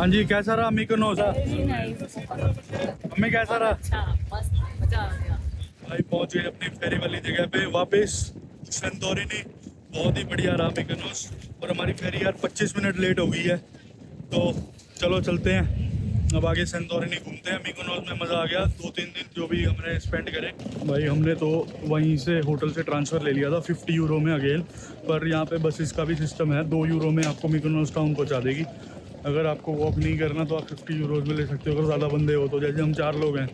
हाँ जी, कैसा रहा मिकोनोस? हमें कैसा रहा? अच्छा मस्त मजा आ गया। भाई पहुंच गए अपनी फेरी वाली जगह पे वापस, संतोरिनी। बहुत ही बढ़िया रहा मिकोनोस। और हमारी फेरी यार 25 मिनट लेट हो गई है, तो चलो चलते हैं अब आगे संतोरिनी घूमते हैं। मिकोनोस में मज़ा आ गया। 2-3 दिन जो भी हमने स्पेंड करे, भाई हमने तो वहीं से होटल से ट्रांसफ़र ले लिया था 50 यूरो में अगेन। पर यहाँ पे बसेस का भी सिस्टम है, 2 यूरो में आपको मिकोनोस टाउन पहुँचा देगी। अगर आपको वॉक नहीं करना तो आप 50 यूरोज़ में ले सकते हो। अगर ज़्यादा बंदे हो तो, जैसे हम 4 लोग हैं,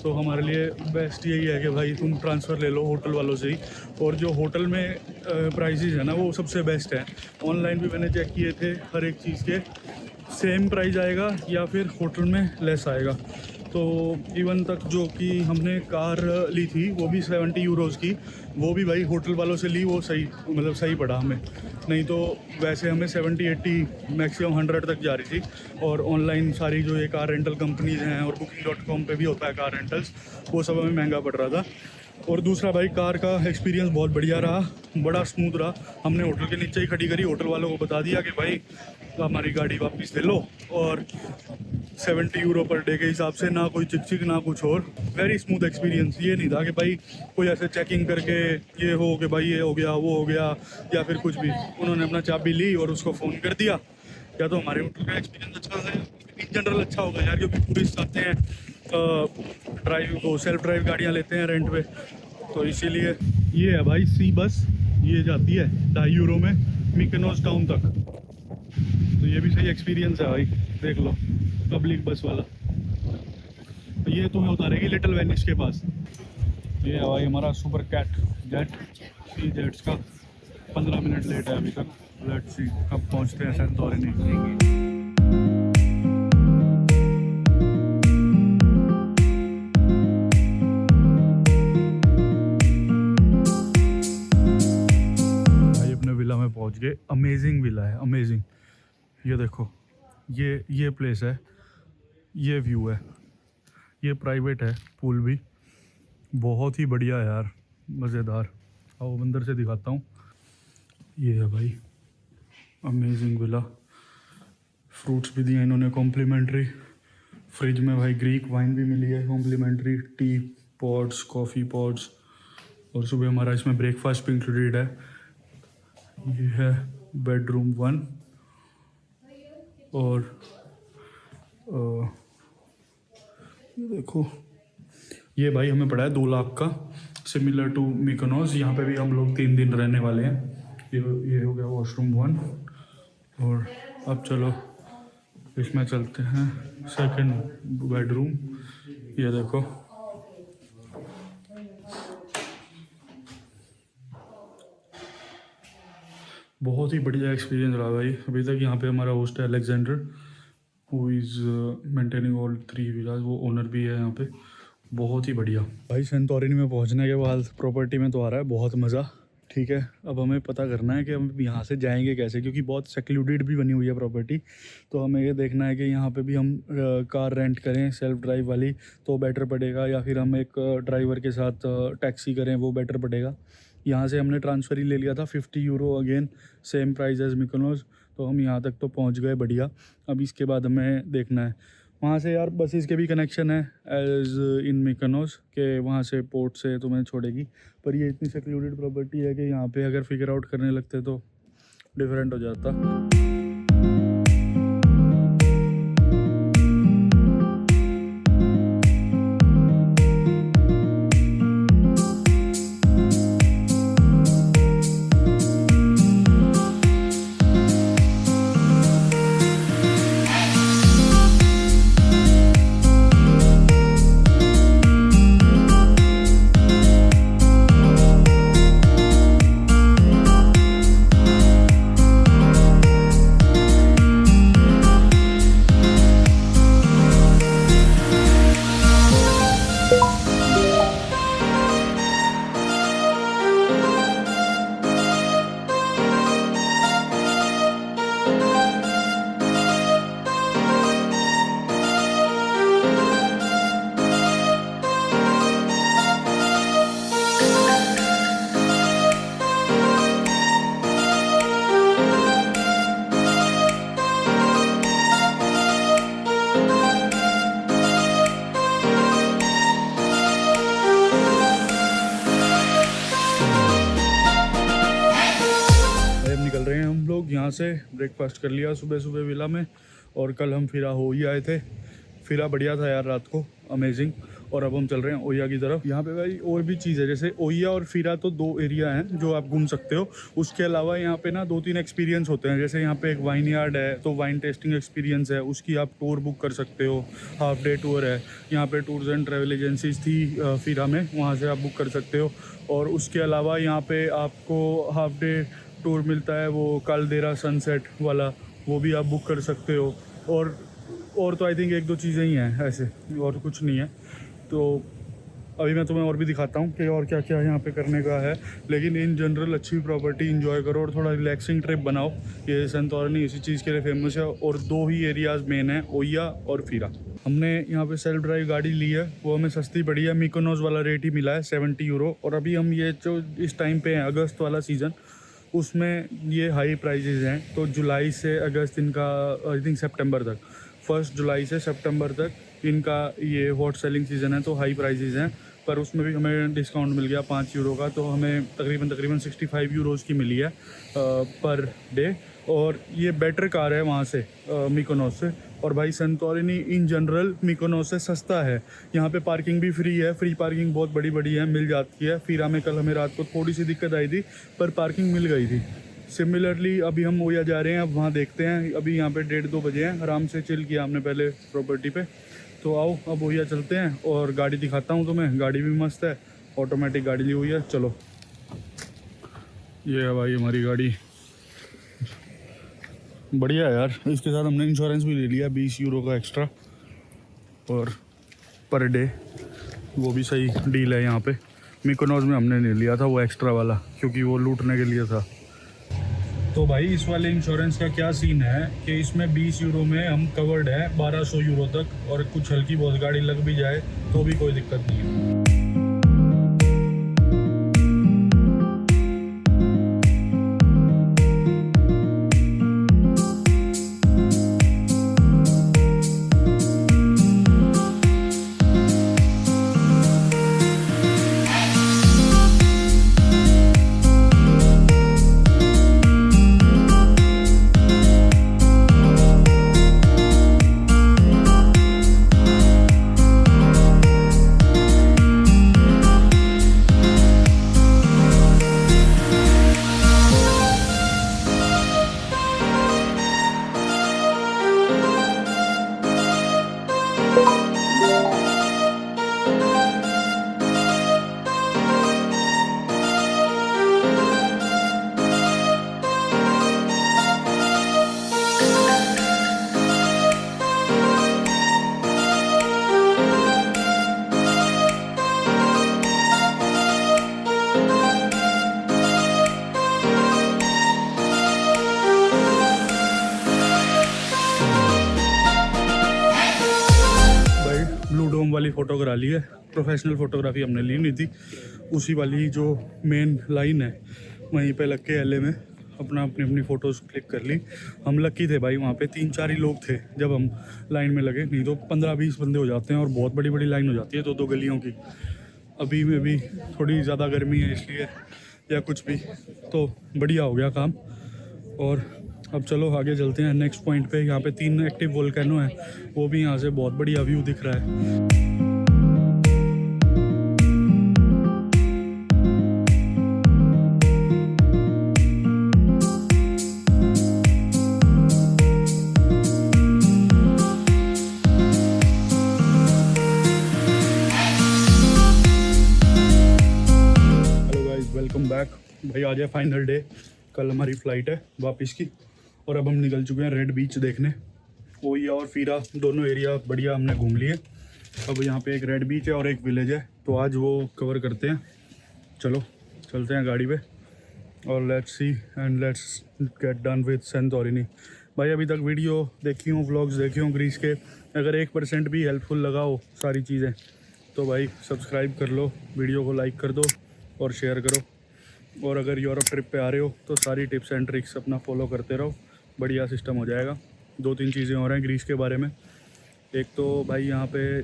तो हमारे लिए बेस्ट यही है कि भाई तुम ट्रांसफ़र ले लो होटल वालों से ही। और जो होटल में प्राइसेस है ना, वो सबसे बेस्ट है। ऑनलाइन भी मैंने चेक किए थे, हर एक चीज़ के सेम प्राइस आएगा या फिर होटल में लेस आएगा। तो इवन तक जो कि हमने कार ली थी वो भी 70 यूरोज़ की, वो भी भाई होटल वालों से ली, वो सही मतलब सही पड़ा हमें। नहीं तो वैसे हमें 70-80 मैक्सिमम 100 तक जा रही थी। और ऑनलाइन सारी जो ये कार रेंटल कंपनीज़ हैं और booking.com पे भी होता है कार रेंटल्स, वो सब हमें महंगा पड़ रहा था। और दूसरा भाई कार का एक्सपीरियंस बहुत बढ़िया रहा, बड़ा स्मूथ रहा। हमने होटल के नीचे ही खड़ी करी, होटल वालों को बता दिया कि भाई हमारी गाड़ी वापस ले लो, और 70 यूरो पर डे के हिसाब से, ना कोई चिक चिक ना कुछ और। Very smooth experience. ये नहीं था कि भाई कोई ऐसे चेकिंग करके ये हो कि भाई ये हो गया वो हो गया या फिर कुछ भी। उन्होंने अपना चाबी ली और उसको फ़ोन कर दिया। या तो हमारे होटल का एक्सपीरियंस अच्छा है, इन जनरल अच्छा होगा यार, क्योंकि टूरिस्ट आते हैं ड्राइव को सेल्फ ड्राइव गाड़ियाँ लेते हैं रेंट पे, तो इसीलिए। ये है भाई सी बस, ये जाती है 2.5 यूरो में मिकोनोस टाउन तक। तो ये भी सही एक्सपीरियंस है भाई, देख लो पब्लिक बस वाला। तो ये तुम्हें उतारेगी लिटिल वेनिस के पास। ये है भाई हमारा सुपर कैट जेट, सी जेट्स का 15 मिनट लेट है अभी तक। लेट्स सी कब पहुंचते हैं संतोरिनी। पहुंच गए। अमेजिंग विला है, अमेजिंग। ये देखो, ये प्लेस है, ये व्यू है, ये प्राइवेट है, पूल भी बहुत ही बढ़िया है यार, मज़ेदार। आओ अंदर से दिखाता हूँ। ये है भाई अमेजिंग विला। फ्रूट्स भी दिए इन्होंने कॉम्प्लीमेंट्री। फ्रिज में भाई ग्रीक वाइन भी मिली है complimentary, tea pots, coffee pots, और सुबह हमारा इसमें ब्रेकफास्ट भी इंक्लूडेड है। ये है बेडरूम 1। और ये देखो, ये भाई हमें पड़ा है 2 लाख का, सिमिलर टू मिकोनोस। यहाँ पे भी हम लोग 3 दिन रहने वाले हैं। ये हो गया वॉशरूम 1। और अब चलो इसमें चलते हैं सेकंड बेडरूम। ये देखो, बहुत ही बढ़िया एक्सपीरियंस रहा भाई अभी तक। यहाँ पे हमारा होस्ट है Alexander, who is maintaining all 3 विलास, वो ओनर भी है यहाँ पे। बहुत ही बढ़िया भाई। संतोरिनी में पहुँचने के बाद प्रॉपर्टी में तो आ रहा है बहुत मज़ा। ठीक है, अब हमें पता करना है कि हम यहाँ से जाएंगे कैसे, क्योंकि बहुत सेक्लूडेड भी बनी हुई है प्रॉपर्टी। तो हमें ये देखना है कि यहाँ पे भी हम कार रेंट करें सेल्फ ड्राइव वाली तो बेटर पड़ेगा, या फिर हम एक ड्राइवर के साथ टैक्सी करें, वो बेटर पड़ेगा। यहाँ से हमने ट्रांसफ़र ही ले लिया था 50 euro, again same price as Mykonos. तो हम यहाँ तक तो पहुँच गए बढ़िया। अब इसके बाद हमें देखना है वहाँ से यार, बसेस के भी कनेक्शन है एज इन मिकोनोस के, वहाँ से पोर्ट से तुम्हें छोड़ेगी। पर ये इतनी सेक्लूडेड प्रॉपर्टी है कि यहाँ पे अगर फिगर आउट करने लगते तो डिफरेंट हो जाता। से ब्रेकफास्ट कर लिया सुबह सुबह विला में। और कल हम फिरा हो ही आए थे, फिरा बढ़िया था यार रात को, अमेजिंग। और अब हम चल रहे हैं ओया की तरफ। यहाँ पे भाई और भी चीज़ है, जैसे ओया और फिरा तो 2 एरिया हैं जो आप घूम सकते हो। उसके अलावा यहाँ पे ना 2-3 एक्सपीरियंस होते हैं। जैसे यहाँ पे एक वाइन यार्ड है, तो वाइन टेस्टिंग एक्सपीरियंस है, उसकी आप टूर बुक कर सकते हो। हाफ डे टूर है, यहाँ पे टूर्स एंड ट्रैवल एजेंसीज थी फिरा में, वहाँ से आप बुक कर सकते हो। और उसके अलावा यहाँ पे आपको हाफ डे टूर मिलता है, वो कालदेरा सनसेट वाला, वो भी आप बुक कर सकते हो। और तो आई थिंक 1-2 चीज़ें ही हैं ऐसे, और कुछ नहीं है। तो अभी मैं तुम्हें और भी दिखाता हूँ कि और क्या क्या यहाँ पे करने का है। लेकिन इन जनरल अच्छी प्रॉपर्टी इंजॉय करो और थोड़ा रिलैक्सिंग ट्रिप बनाओ। ये संतोरनी इसी चीज़ के लिए फेमस है। और 2 ही एरियाज़ मेन है, ओया और फिरा। हमने यहाँ पे सेल्फ ड्राइव गाड़ी ली है, वो हमें सस्ती पड़ी है, मिकोनोस वाला रेट ही मिला है 70 यूरो। और अभी हम ये जो इस टाइम पे हैं, अगस्त वाला सीज़न, उसमें ये हाई प्राइजेज़ हैं। तो जुलाई से अगस्त इनका, आई थिंक सितंबर तक, 1 जुलाई से सितंबर तक इनका ये हॉट सेलिंग सीज़न है, तो हाई प्राइजेज़ हैं। पर उसमें भी हमें डिस्काउंट मिल गया 5 यूरो का, तो हमें तकरीबन 65 यूरोज़ की मिली है पर डे। और ये बेटर कार है वहाँ से, मिकोनोस से। और भाई संतोरिनी इन जनरल मिकोनोस से सस्ता है। यहाँ पे पार्किंग भी फ्री है, फ्री पार्किंग बहुत बड़ी बड़ी है, मिल जाती है। फिरा में कल हमें रात को थोड़ी सी दिक्कत आई थी, पर पार्किंग मिल गई थी। सिमिलरली अभी हम ओया जा रहे हैं, अब वहाँ देखते हैं। अभी यहाँ पे 1:30-2 बजे हैं, आराम से चिल किया हमने पहले प्रॉपर्टी पे। तो आओ अब ओया चलते हैं और गाड़ी दिखाता हूँ तुम्हें। गाड़ी भी मस्त है, ऑटोमेटिक गाड़ी ली हुई है। चलो, ये है भाई हमारी गाड़ी, बढ़िया है यार। इसके साथ हमने इंश्योरेंस भी ले लिया 20 यूरो का एक्स्ट्रा, और पर डे, वो भी सही डील है यहाँ पे। मिकोनोस में हमने नहीं लिया था वो एक्स्ट्रा वाला, क्योंकि वो लूटने के लिए था। तो भाई इस वाले इंश्योरेंस का क्या सीन है कि इसमें 20 यूरो में हम कवर्ड है 1200 यूरो तक, और कुछ हल्की बहुत गाड़ी लग भी जाए तो भी कोई दिक्कत नहीं है। वाली फ़ोटो करा ली है, प्रोफेशनल फ़ोटोग्राफी हमने ली नहीं थी। उसी वाली जो मेन लाइन है वहीं पे लग के एलए में अपनी फ़ोटोज़ क्लिक कर ली। हम लकी थे भाई, वहाँ पे 3-4 ही लोग थे जब हम लाइन में लगे, नहीं तो 15-20 बंदे हो जाते हैं और बहुत बड़ी बड़ी लाइन हो जाती है 2-2 गलियों की। अभी में भी थोड़ी ज़्यादा गर्मी है इसलिए, या कुछ भी, तो बढ़िया हो गया काम। और अब चलो आगे चलते हैं नेक्स्ट पॉइंट पे। यहाँ पे 3 एक्टिव वोल्केनो है, वो भी यहाँ से बहुत बढ़िया व्यू दिख रहा है। वेलकम बैक भाई, आज है फाइनल डे, कल हमारी फ़्लाइट है वापस की। और अब हम निकल चुके हैं रेड बीच देखने। ओया और फिरा दोनों एरिया बढ़िया हमने घूम लिए। अब यहाँ पे एक रेड बीच है और एक विलेज है, तो आज वो कवर करते हैं। चलो चलते हैं गाड़ी पे और let's see and let's get done with Santorini. भाई अभी तक वीडियो देखी हूँ, व्लॉग्स देखे हूँ ग्रीस के, अगर 1% भी हेल्पफुल लगा हो सारी चीज़ें तो भाई सब्सक्राइब कर लो, वीडियो को लाइक कर दो और शेयर करो। और अगर यूरोप ट्रिप पे आ रहे हो तो सारी टिप्स एंड ट्रिक्स अपना फॉलो करते रहो, बढ़िया सिस्टम हो जाएगा। 2-3 चीज़ें हो रही हैं ग्रीस के बारे में। एक तो भाई यहाँ पे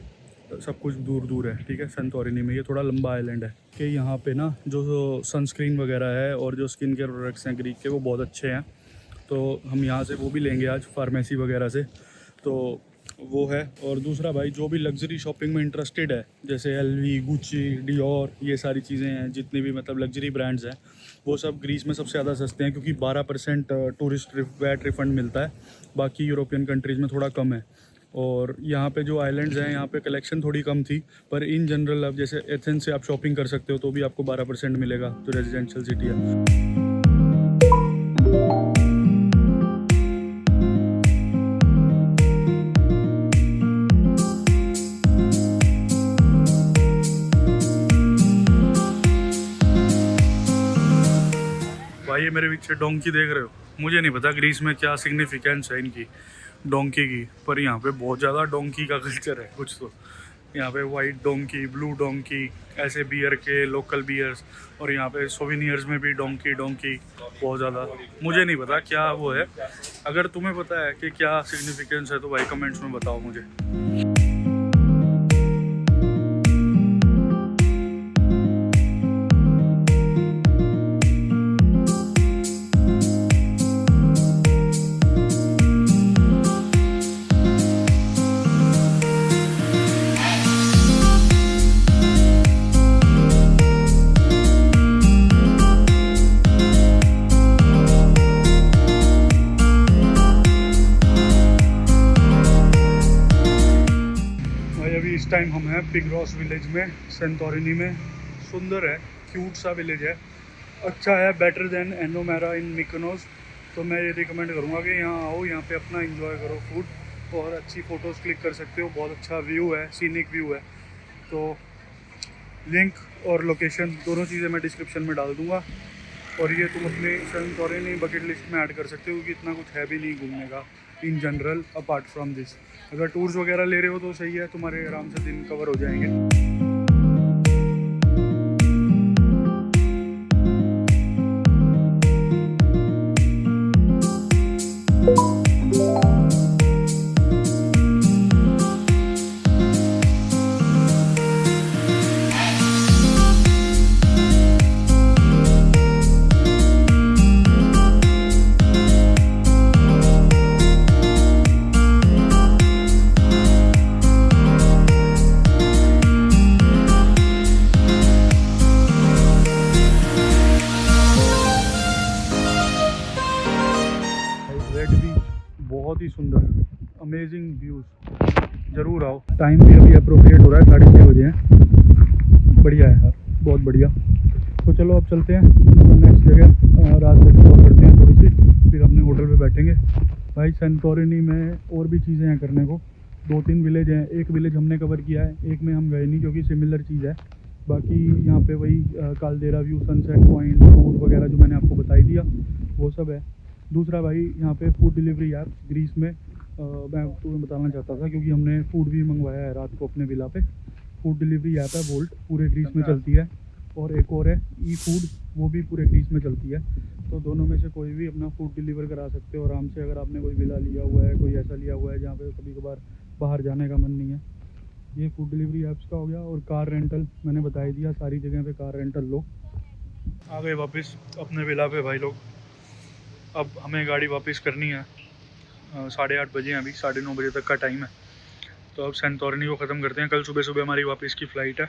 सब कुछ दूर दूर है, ठीक है। सेंटोरिनी में ये थोड़ा लंबा आइलैंड है कि यहाँ पे ना जो सनस्क्रीन वगैरह है और जो स्किन केयर प्रोडक्ट्स हैं ग्रीक के, वो बहुत अच्छे हैं। तो तो हम यहाँ से वो भी लेंगे आज फार्मेसी वगैरह से, तो वो है। और दूसरा भाई जो भी लग्जरी शॉपिंग में इंटरेस्टेड है, जैसे LV, गुच्ची, डियोर, ये सारी चीज़ें हैं, जितने भी मतलब लग्जरी ब्रांड्स हैं, वो सब ग्रीस में सबसे ज़्यादा सस्ते हैं, क्योंकि 12% टूरिस्ट वैट रिफंड मिलता है। बाकी यूरोपियन कंट्रीज़ में थोड़ा कम है। और यहाँ पे जो आइलैंड्स हैं, यहाँ पे कलेक्शन थोड़ी कम थी, पर इन जनरल अब जैसे एथेंस से आप शॉपिंग कर सकते हो तो भी आपको 12% मिलेगा, जो रेजिडेंशियल सिटी है। भाई ये मेरे पीछे डोंकी देख रहे हो, मुझे नहीं पता ग्रीस में क्या सिग्निफिकेंस है इनकी डोंकी की, पर यहाँ पे बहुत ज़्यादा डोंकी का कल्चर है कुछ तो। यहाँ पे वाइट डोंकी, ब्लू डोंकी, ऐसे बियर के लोकल बियर्स, और यहाँ पे सोविनियर्स में भी डोंकी बहुत ज़्यादा। मुझे नहीं पता क्या वो है, अगर तुम्हें पता है कि क्या सिग्निफिकेंस है तो भाई कमेंट्स में बताओ मुझे। इस टाइम हम हैं पिग्रोस विलेज में, सेंटोरिनी में। सुंदर है, क्यूट सा विलेज है, अच्छा है, बेटर देन एनोमेरा इन मिकोनोस। तो मैं ये रिकमेंड करूँगा कि यहाँ आओ, यहाँ पे अपना एंजॉय करो फूड, और अच्छी फ़ोटोज़ क्लिक कर सकते हो। बहुत अच्छा व्यू है, सीनिक व्यू है। तो लिंक और लोकेशन दोनों चीज़ें मैं डिस्क्रिप्शन में डाल दूँगा, और ये तुम अपने सेंटोरिनी बकेट लिस्ट में ऐड कर सकते हो, क्योंकि इतना कुछ है भी नहीं घूमने का in general apart from this. अगर टूर्स वगैरह ले रहे हो तो सही है, तुम्हारे आराम से दिन कवर हो जाएंगे। बहुत ही सुंदर अमेजिंग व्यूज़, ज़रूर आओ। टाइम भी अभी अप्रोप्रिएट हो रहा है, 6:30 बजे हैं। बढ़िया है यार, बहुत बढ़िया। तो चलो अब चलते हैं नेक्स्ट जगह, रात में एक्सप्लोर करते हैं थोड़ी सी, फिर अपने होटल पे बैठेंगे। भाई सेंटोरिनी में और भी चीज़ें हैं करने को, 2-3 विलेज हैं। एक विलेज हमने कवर किया है, एक में हम गए नहीं क्योंकि सिमिलर चीज़ है। बाकी यहाँ पे वही कालदेरा व्यू, सनसेट पॉइंट, टूर वगैरह जो मैंने आपको बताई दिया, वो सब है। दूसरा भाई यहाँ पे फूड डिलीवरी ऐप ग्रीस में मैं तुम्हें बताना चाहता था, क्योंकि हमने फूड भी मंगवाया है रात को अपने विला पे। फूड डिलीवरी ऐप है वोल्ट, पूरे ग्रीस में चलती है। और एक और है ई फूड, वो भी पूरे ग्रीस में चलती है। तो दोनों में से कोई भी अपना फूड डिलीवर करा सकते हो आराम से, अगर आपने कोई विला लिया हुआ है, कोई ऐसा लिया हुआ है जहाँ पे कभी कभार बाहर जाने का मन नहीं है। ये फूड डिलीवरी ऐप्स का हो गया। और कार रेंटल मैंने बता ही दिया, सारी जगह पे कार रेंटल लो। आ गए वापस अपने विला पे भाई लोग। अब हमें गाड़ी वापस करनी है, 8:30 बजे हैं अभी, 9:30 बजे तक का टाइम है। तो अब सेंटोरिनी को ख़त्म करते हैं, कल सुबह सुबह हमारी वापस की फ़्लाइट है।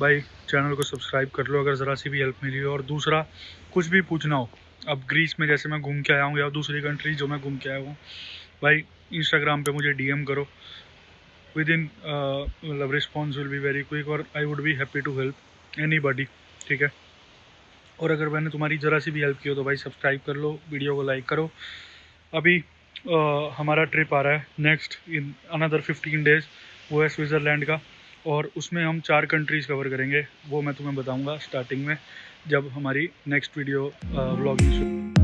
भाई चैनल को सब्सक्राइब कर लो अगर ज़रा सी भी हेल्प मिली हो। और दूसरा, कुछ भी पूछना हो, अब ग्रीस में जैसे मैं घूम के आया हूँ या दूसरी कंट्री जो मैं घूम के आया हूँ, भाई इंस्टाग्राम पे मुझे DM करो, विद इन मतलब response will be very quick, और I would be happy to help anybody, ठीक है। और अगर मैंने तुम्हारी ज़रा सी भी हेल्प की हो तो भाई सब्सक्राइब कर लो, वीडियो को लाइक करो। अभी हमारा ट्रिप आ रहा है नेक्स्ट इन अनदर 15 डेज़, वो है स्विट्ज़रलैंड का, और उसमें हम 4 कंट्रीज़ कवर करेंगे। वो मैं तुम्हें बताऊंगा स्टार्टिंग में, जब हमारी नेक्स्ट वीडियो व्लॉगिंग